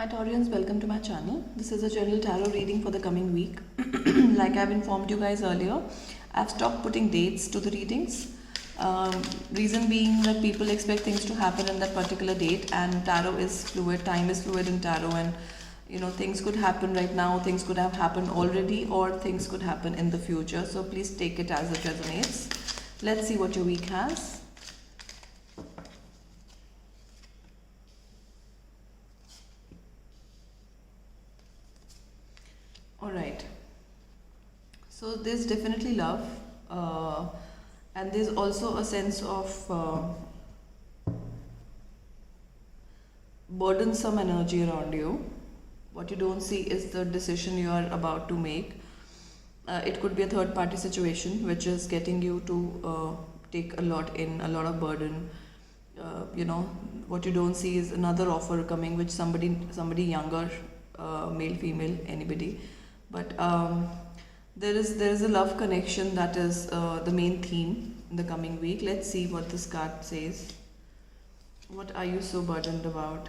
Hi Taurians, welcome to my channel. This is a general tarot reading for the coming week. Like I've informed you guys earlier, I've stopped putting dates to the readings. Reason being that people expect things to happen in that particular date, and tarot is fluid, time is fluid in tarot, and things could happen right now, things could have happened already, or things could happen in the future. So please take it as it resonates. Let's see what your week has. Alright, so there's definitely love, and there's also a sense of burdensome energy around you. What you don't see is the decision you are about to make. It could be a third party situation which is getting you to take a lot of burden. What you don't see is another offer coming, which somebody younger, male, female, anybody. But there is a love connection that is the main theme in the coming week. Let's see what this card says. What are you so burdened about?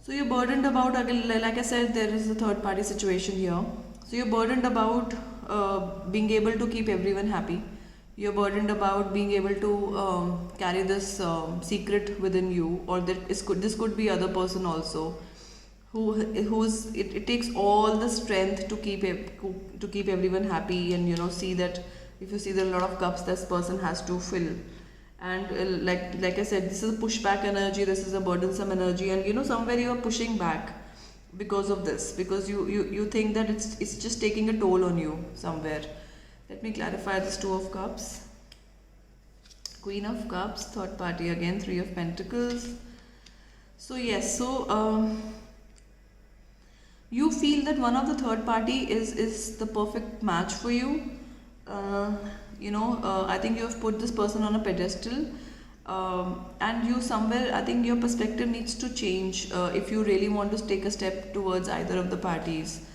So you're burdened about, like I said, there is a third party situation here. So you're burdened about being able to keep everyone happy. You're burdened about being able to carry this secret within you, or this could be other person also. It takes all the strength to keep everyone happy, and see that if you see there are a lot of cups this person has to fill, and like I said, this is a pushback energy, this is a burdensome energy, and somewhere you are pushing back because of this, because you think that it's just taking a toll on you somewhere. Let me clarify this. Two of Cups, Queen of Cups, third party again, Three of Pentacles. So yes, you feel that one of the third party is the perfect match for you. I think you have put this person on a pedestal, and you somewhere, I think your perspective needs to change. If you really want to take a step towards either of the parties,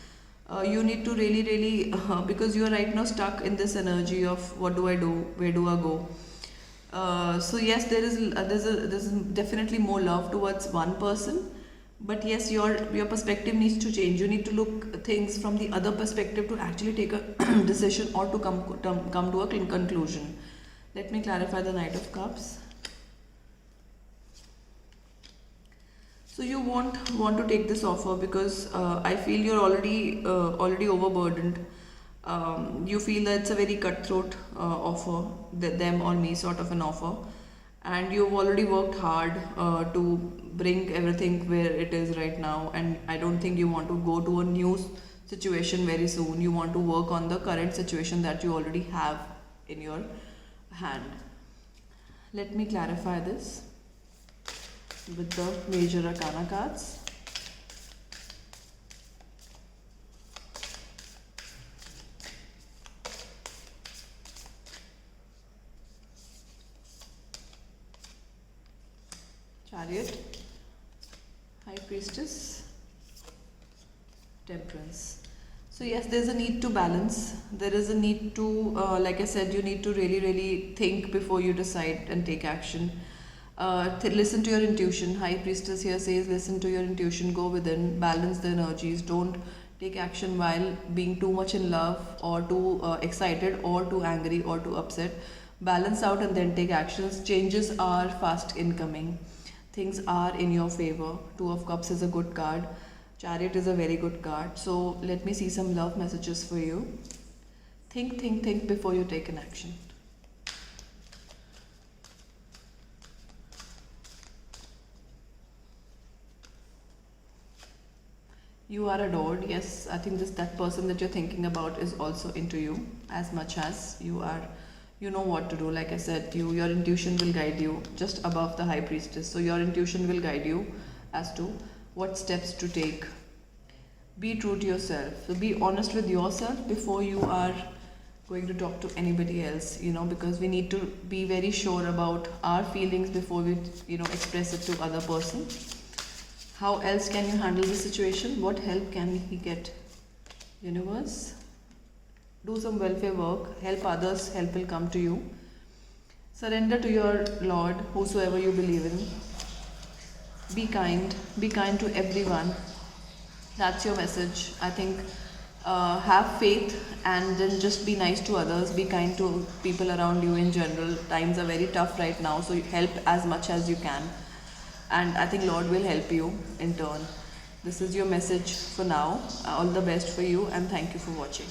you need to really because you are right now stuck in this energy of what do I do, where do I go. So yes, there's definitely more love towards one person, but yes, your perspective needs to change. You need to look things from the other perspective to actually take a decision, or to come to a conclusion. Let me clarify the Knight of Cups. So you want to take this offer because I feel you're already overburdened. You feel that it's a very cutthroat offer, them or me sort of an offer, and you've already worked hard to bring everything where it is right now, and I don't think you want to go to a new situation very soon. You want to work on the current situation that you already have in your hand. Let me clarify this with the major arcana cards. Chariot, High Priestess, Temperance. So yes, there's a need to balance. There is a need to, like I said, you need to really think before you decide and take action. Listen to your intuition. High Priestess here says listen to your intuition, go within, balance the energies. Don't take action while being too much in love, or too excited, or too angry, or too upset. Balance out and then take actions. Changes are fast incoming. Things are in your favor. Two of Cups is a good card. Chariot is a very good card. So let me see some love messages for you. Think before you take an action. You are adored. Yes, I think that person that you're thinking about is also into you as much as you are. You know what to do. Like I said, your intuition will guide you, just above the High Priestess. So your intuition will guide you as to what steps to take. Be true to yourself. So be honest with yourself before you are going to talk to anybody else, because we need to be very sure about our feelings before we express it to other person. How else can you handle the situation? What help can we get? Universe, do some welfare work, help others, help will come to you. Surrender to your Lord, whosoever you believe in. be kind to everyone. That's your message. I think have faith and then just be nice to others, be kind to people around you in general. Times are very tough right now, so you help as much as you can, and I think Lord will help you in turn. This is your message for now. All the best for you, and thank you for watching.